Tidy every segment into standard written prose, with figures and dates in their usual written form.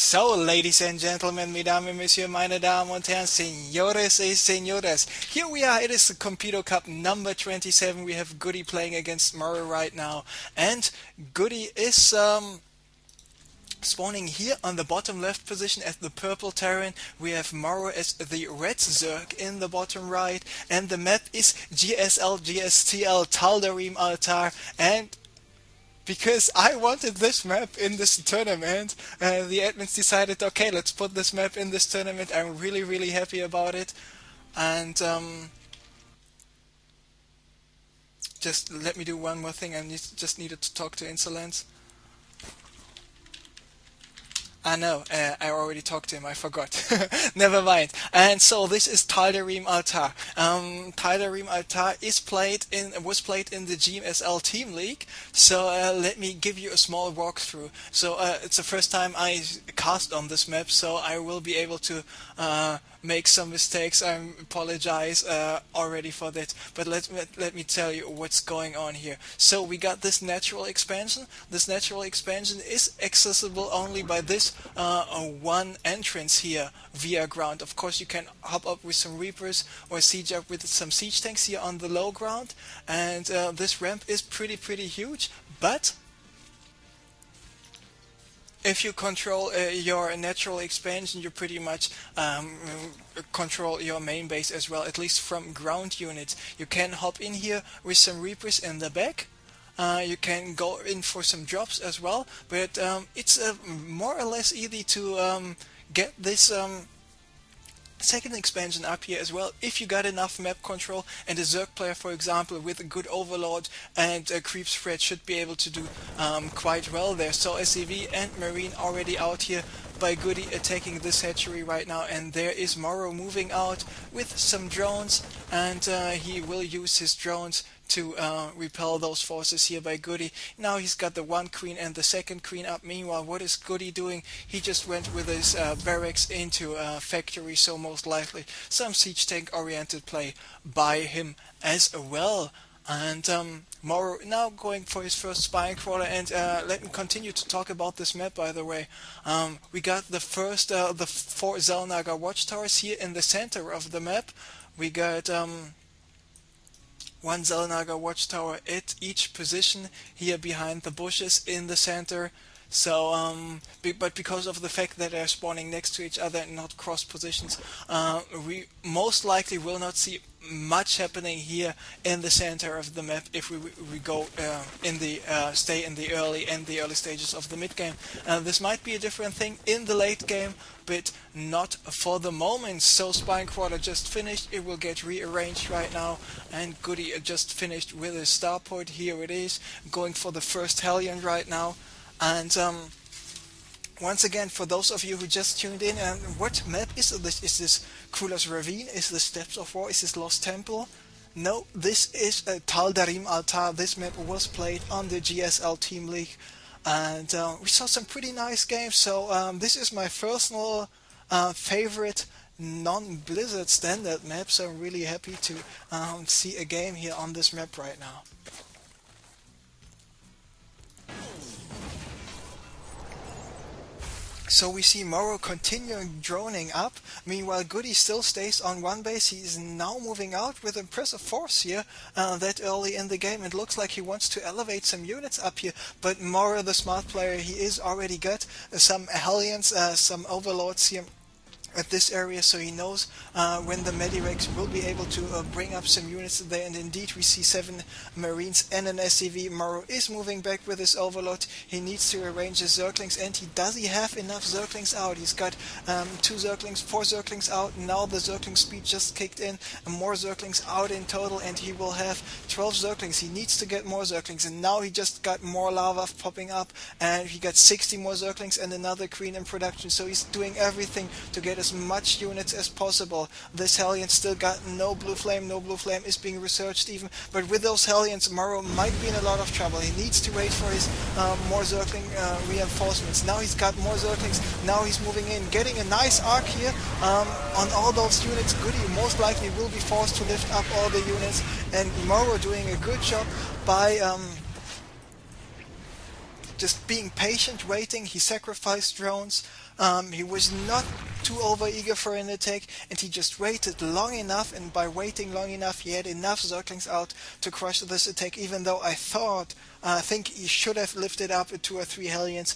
So, ladies and gentlemen, mesdames et messieurs, meine Damen und Herren, señores y señoras, here we are. It is the Competo Cup number 27. We have GoOdy playing against MorroW right now, and GoOdy is spawning here on the bottom left position as the purple Terran. We have MorroW as the red Zerg in the bottom right, and the map is GSL Tal'Darim Altar. And because I wanted this map in this tournament, the admins decided, okay, let's put this map in this tournament. I'm really happy about it. And just let me do one more thing. Just needed to talk to Insolence. I know, I already talked to him, I forgot. Never mind. And so this is Tal'Darim Altar. Tal'Darim Altar was played in the GMSL Team League. So let me give you a small walkthrough. So it's the first time I cast on this map, so I will be able to make some mistakes. I apologize already for that. But let me tell you what's going on here. So we got this natural expansion. This natural expansion is accessible only by this one entrance here via ground. Of course, you can hop up with some Reapers or siege up with some siege tanks here on the low ground. And this ramp is pretty huge, but if you control your natural expansion, you pretty much control your main base as well, at least from ground units. You can hop in here with some Reapers in the back. You can go in for some drops as well, but it's more or less easy to get this second expansion up here as well if you got enough map control, and a Zerg player, for example, with a good overlord and a creep spread should be able to do quite well there. So SCV and Marine already out here by GoOdy attacking this hatchery right now, and there is MorroW moving out with some drones, and he will use his drones to repel those forces here by GoOdy. Now he's got the one queen and the second queen up. Meanwhile, what is GoOdy doing? He just went with his barracks into a factory, so most likely some siege tank oriented play by him as well. And MorroW now going for his first spine crawler, and let me continue to talk about this map, by the way. We got the first, the 4 Xel'Naga watchtowers here in the center of the map. We got one Xel'Naga watchtower at each position here behind the bushes in the center. So, but because of the fact that they're spawning next to each other and not cross positions, we most likely will not see much happening here in the center of the map if we go stay in the early stages of the mid game. This might be a different thing in the late game, but not for the moment. So Spine Crawler just finished. It will get rearranged right now, and GoOdy just finished with his starport. Here it is, going for the first Hellion right now. And once again, for those of you who just tuned in, what map is this? Is this Krulla's Ravine? Is this Steps of War? Is this Lost Temple? No, this is Tal'Darim Altar. This map was played on the GSL Team League, and we saw some pretty nice games. So this is my personal favorite non-Blizzard standard map, so I'm really happy to see a game here on this map right now. So we see MorroW continuing droning up. Meanwhile, GoOdy still stays on one base. He is now moving out with impressive force here that early in the game. It looks like he wants to elevate some units up here, but MorroW, the smart player, he is already got some Hellions, some Overlords here at this area, so he knows when the Medirex will be able to bring up some units there. And indeed we see 7 Marines and an SCV. MorroW is moving back with his Overlord. He needs to arrange his Zerglings, and he does he have enough Zerglings out? He's got 2 Zerglings, 4 Zerglings out. Now the Zergling speed just kicked in, and more Zerglings out in total, and he will have 12 Zerglings. He needs to get more Zerglings, and now he just got more lava popping up, and he got 60 more Zerglings and another queen in production. So he's doing everything to get as much units as possible. This Hellion still got no blue flame. No blue flame is being researched even, but with those Hellions, MorroW might be in a lot of trouble. He needs to wait for his more Zergling reinforcements. Now he's got more Zerglings. Now he's moving in, getting a nice arc here on all those units. GoOdy most likely will be forced to lift up all the units, and MorroW doing a good job by just being patient, waiting. He sacrificed drones. He was not too over eager for an attack, and he just waited long enough, and by waiting long enough he had enough Zerglings out to crush this attack, even though I think he should have lifted up 2 or 3 Hellions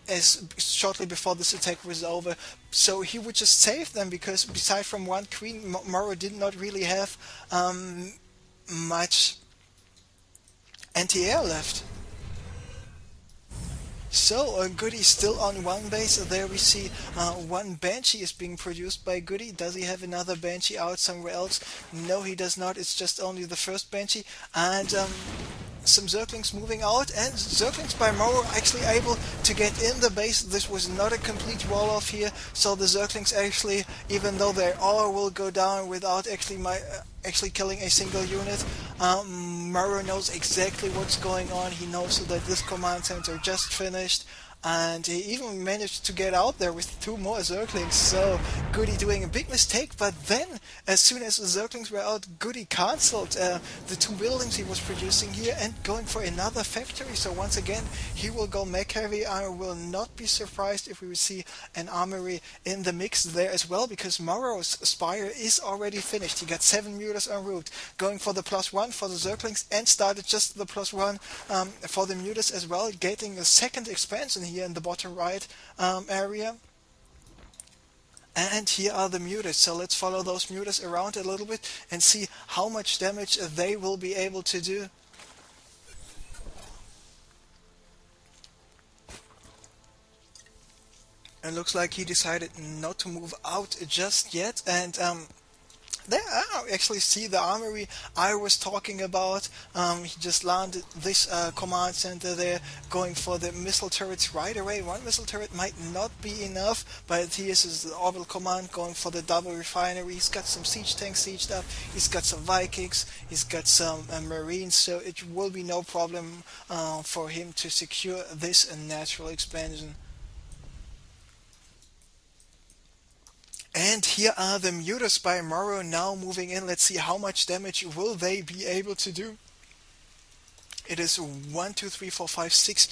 as shortly before this attack was over, so he would just save them, because beside from one queen, MorroW did not really have much anti-air left. So GoOdy still on one base. There we see one Banshee is being produced by GoOdy. Does he have another Banshee out somewhere else? No, he does not. It's just only the first Banshee, and some Zerglings moving out, and Zerglings by MorroW actually able to get in the base. This was not a complete roll-off here, so the Zerglings actually, even though their aura will go down without actually killing a single unit, MorroW knows exactly what's going on. He knows that this command center just finished, and he even managed to get out there with 2 more Zerglings. So GoOdy doing a big mistake, but then as soon as the Zerglings were out, GoOdy cancelled the 2 buildings he was producing here and going for another factory. So once again he will go mech heavy. I will not be surprised if we will see an armory in the mix there as well, because MorroW's Spire is already finished. He got 7 mutas en route, going for the +1 for the Zerglings, and started just the +1 for the mutas as well, getting a second expansion here in the bottom right area. And here are the mutas, so let's follow those mutas around a little bit and see how much damage they will be able to do. It looks like he decided not to move out just yet, and there I actually see the armory I was talking about. He just landed this command center there, going for the missile turrets right away. One missile turret might not be enough, but here's the orbital command going for the double refinery. He's got some siege tanks sieged up, he's got some Vikings, he's got some Marines, so it will be no problem for him to secure this natural expansion. And here are the mutas by MorroW now moving in. Let's see how much damage will they be able to do. It is 1, 2, 3, 4, 5, 6,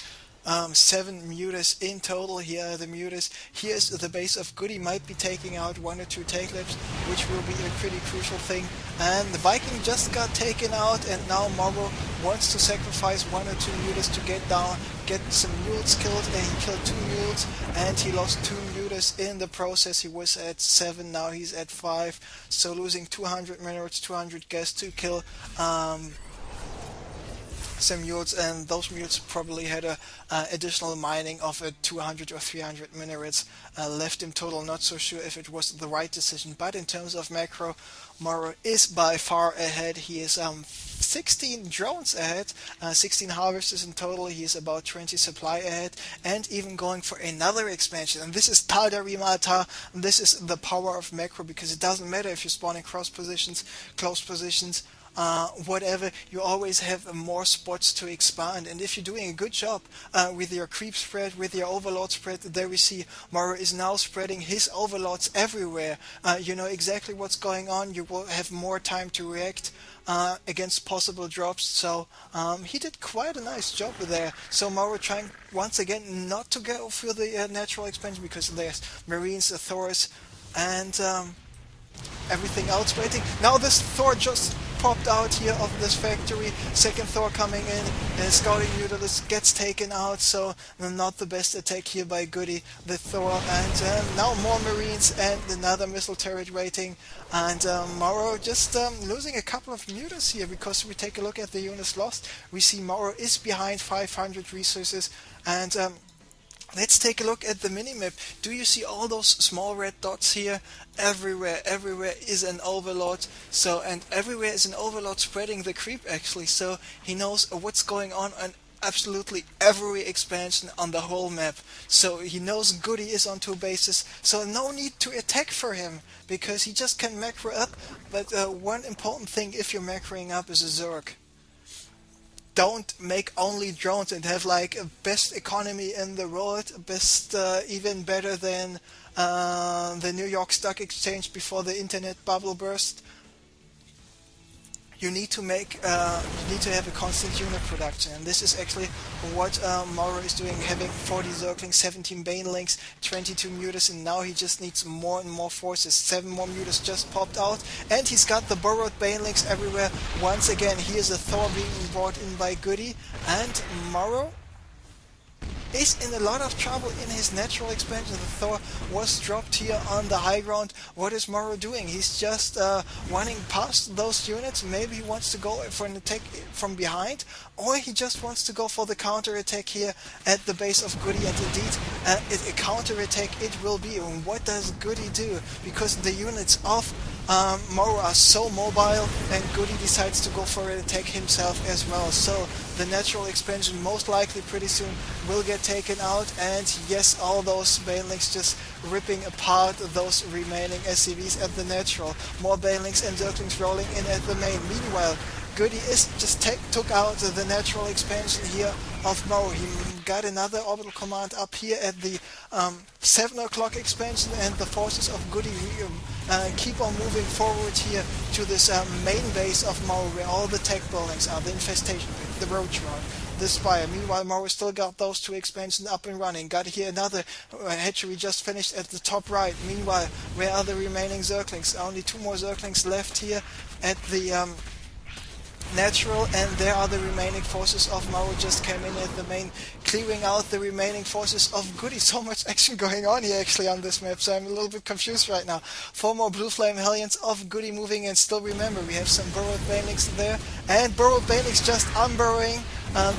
7 mutas in total. Here are the mutas. Here's the base of GoOdy. Might be taking out 1 or 2 take labs, which will be a pretty crucial thing. And the Viking just got taken out, and now MorroW wants to sacrifice 1 or 2 mutas to get some mules killed, and he killed 2 mules, and he lost 2 mutas in the process. He was at 7, now he's at 5, so losing 200 minerals, 200 gas to kill some mules, and those mules probably had a additional mining of 200 or 300 minutes left in total. Not so sure if it was the right decision, but in terms of macro, MorroW is by far ahead. He is 16 drones ahead, 16 harvesters in total. He is about 20 supply ahead, and even going for another expansion. And this is Taldarimata. This is the power of macro, because it doesn't matter if you spawn in cross positions, close positions, whatever, you always have more spots to expand. And if you're doing a good job with your creep spread, with your overlord spread, there we see MorroW is now spreading his overlords everywhere. You know exactly what's going on. You will have more time to react against possible drops. So he did quite a nice job there. So MorroW trying once again not to go for the natural expansion, because there's Marines, Thors, and everything else waiting. Now this Thor just popped out here of this factory. Second Thor coming in, and Scouting Mutalist gets taken out, so not the best attack here by GoOdy, the Thor. And now more Marines and another missile turret waiting, and MorroW just losing a couple of mutas here, because we take a look at the units lost. We see MorroW is behind 500 resources, and let's take a look at the minimap. Do you see all those small red dots here? Everywhere is an overlord. So, and everywhere is an overlord spreading the creep actually. So he knows what's going on absolutely every expansion on the whole map. So he knows GoOdy is on 2 bases. So no need to attack for him, because he just can macro up. But one important thing if you're macroing up is a Zerg. Don't make only drones and have like a best economy in the world, best even better than the New York Stock Exchange before the internet bubble burst. you need to have a constant unit production, and this is actually what MorroW is doing, having 40 Zerglings, 17 Banelings, 22 Mutas, and now he just needs more and more forces. 7 more Mutas just popped out, and he's got the burrowed Banelings everywhere. Once again, here's a Thor being brought in by GoOdy, and MorroW is in a lot of trouble in his natural expansion. The Thor was dropped here on the high ground. What is MorroW doing? He's just running past those units. Maybe he wants to go for an attack from behind, or he just wants to go for the counter attack here at the base of GoOdy, and indeed a counter attack it will be. And what does GoOdy do? Because the units of MorroW are so mobile, and GoOdy decides to go for an attack himself as well. So the natural expansion most likely pretty soon will get taken out, and yes, all those Banelings just ripping apart those remaining SCVs at the natural. More Banelings and Zerglings rolling in at the main. Meanwhile, GoOdy took out the natural expansion here of MorroW. He got another orbital command up here at the 7 o'clock expansion, and the forces of GoOdy keep on moving forward here to this main base of MorroW, where all the tech buildings are, the infestation pit, the roach rod, the spire. Meanwhile, MorroW still got those 2 expansions up and running. Got here another hatchery just finished at the top right. Meanwhile, where are the remaining Zerglings? Only 2 more Zerglings left here at the natural, and there are the remaining forces of MorroW just came in at the main, clearing out the remaining forces of GoOdy. So much action going on here actually on this map, so I'm a little bit confused right now. 4 more Blue Flame Hellions of GoOdy moving in. Still remember, we have some burrowed Banelings there, and burrowed Banelings just unburrowing,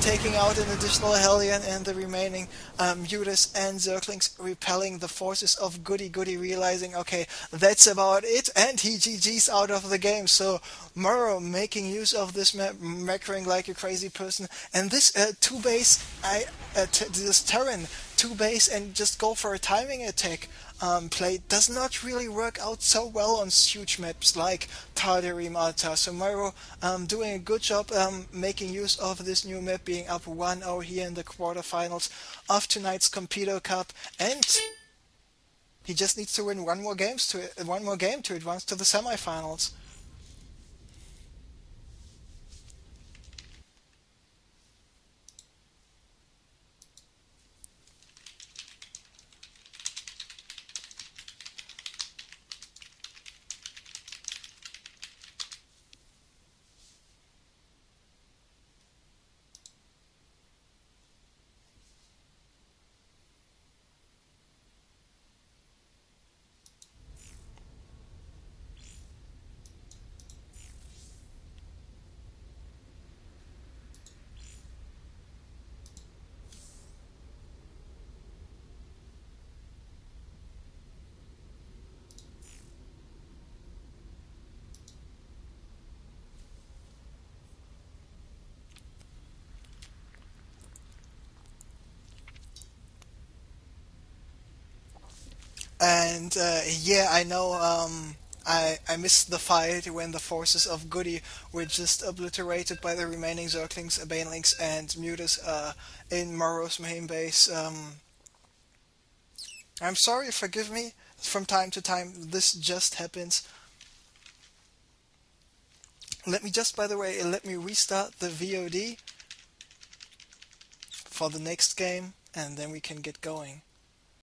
taking out an additional Hellion, and the remaining Mutas and Zerglings repelling the forces of GoOdy. GoOdy realizing, okay, that's about it, and he GG's out of the game. So MorroW making use of this map, macroing like a crazy person, and this this Terran 2 base and just go for a timing attack play does not really work out so well on huge maps like Tardarim Altar. So MorroW doing a good job making use of this new map, being up 1-0 here in the quarterfinals of tonight's Competo Cup, and he just needs to win one more game to advance to the semifinals. And yeah, I know I missed the fight when the forces of GoOdy were just obliterated by the remaining Zerglings, Banelings, and Mutas in MorroW's main base. I'm sorry, forgive me. From time to time, this just happens. By the way, let me restart the VOD for the next game, and then we can get going.